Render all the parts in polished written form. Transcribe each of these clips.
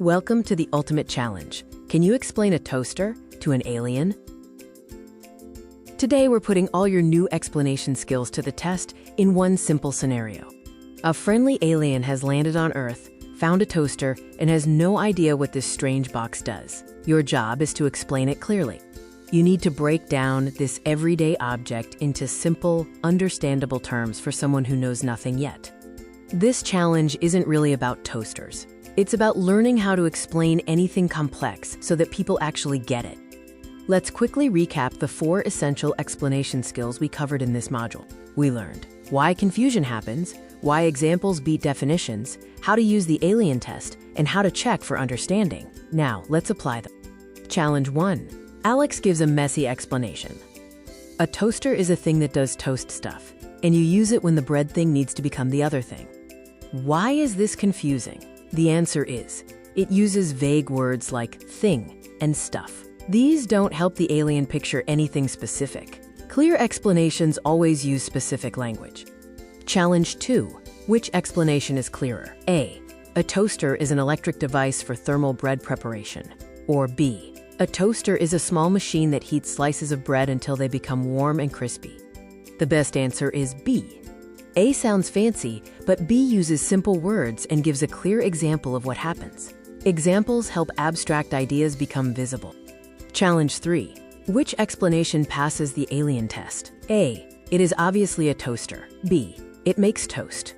Welcome to the ultimate challenge. Can you explain a toaster to an alien? Today we're putting all your new explanation skills to the test in one simple scenario. A friendly alien has landed on Earth, found a toaster, and has no idea what this strange box does. Your job is to explain it clearly. You need to break down this everyday object into simple, understandable terms for someone who knows nothing yet. This challenge isn't really about toasters. It's about learning how to explain anything complex so that people actually get it. Let's quickly recap the 4 essential explanation skills we covered in this module. We learned why confusion happens, why examples beat definitions, how to use the alien test, and how to check for understanding. Now, let's apply them. Challenge 1. Alex gives a messy explanation. A toaster is a thing that does toast stuff, and you use it when the bread thing needs to become the other thing. Why is this confusing? The answer is, it uses vague words like thing and stuff. These don't help the alien picture anything specific. Clear explanations always use specific language. Challenge 2. Which explanation is clearer? A. A toaster is an electric device for thermal bread preparation. Or B. A toaster is a small machine that heats slices of bread until they become warm and crispy. The best answer is B. A sounds fancy, but B uses simple words and gives a clear example of what happens. Examples help abstract ideas become visible. Challenge 3. Which explanation passes the alien test? A. It is obviously a toaster. B. It makes toast.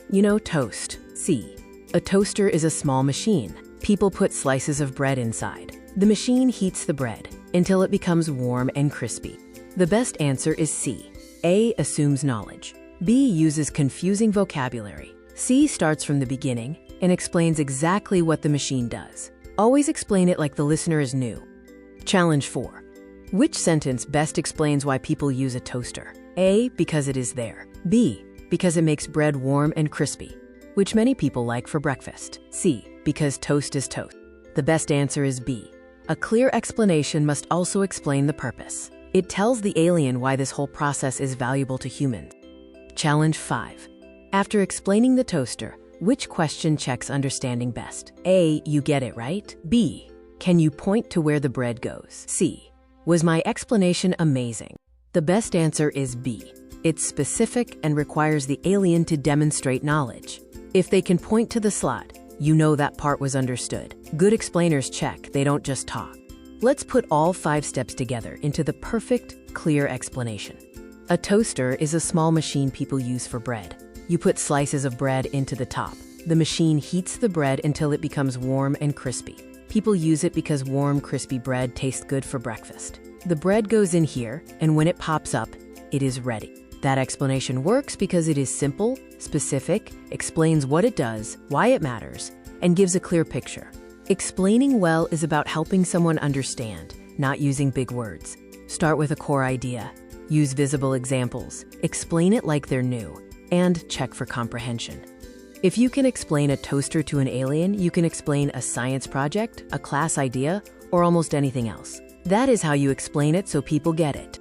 You know toast. C. A toaster is a small machine. People put slices of bread inside. The machine heats the bread until it becomes warm and crispy. The best answer is C. A assumes knowledge. B uses confusing vocabulary. C starts from the beginning and explains exactly what the machine does. Always explain it like the listener is new. Challenge 4. Which sentence best explains why people use a toaster? A. Because it is there. B. Because it makes bread warm and crispy, which many people like for breakfast. C. Because toast is toast. The best answer is B. A clear explanation must also explain the purpose. It tells the alien why this whole process is valuable to humans. Challenge 5. After explaining the toaster, which question checks understanding best? A. You get it, right? B. Can you point to where the bread goes? C. Was my explanation amazing? The best answer is B. It's specific and requires the alien to demonstrate knowledge. If they can point to the slot, you know that part was understood. Good explainers check, they don't just talk. Let's put all 5 steps together into the perfect, clear explanation. A toaster is a small machine people use for bread. You put slices of bread into the top. The machine heats the bread until it becomes warm and crispy. People use it because warm, crispy bread tastes good for breakfast. The bread goes in here, and when it pops up, it is ready. That explanation works because it is simple, specific, explains what it does, why it matters, and gives a clear picture. Explaining well is about helping someone understand, not using big words. Start with a core idea. Use visible examples, explain it like they're new, and check for comprehension. If you can explain a toaster to an alien, you can explain a science project, a class idea, or almost anything else. That is how you explain it so people get it.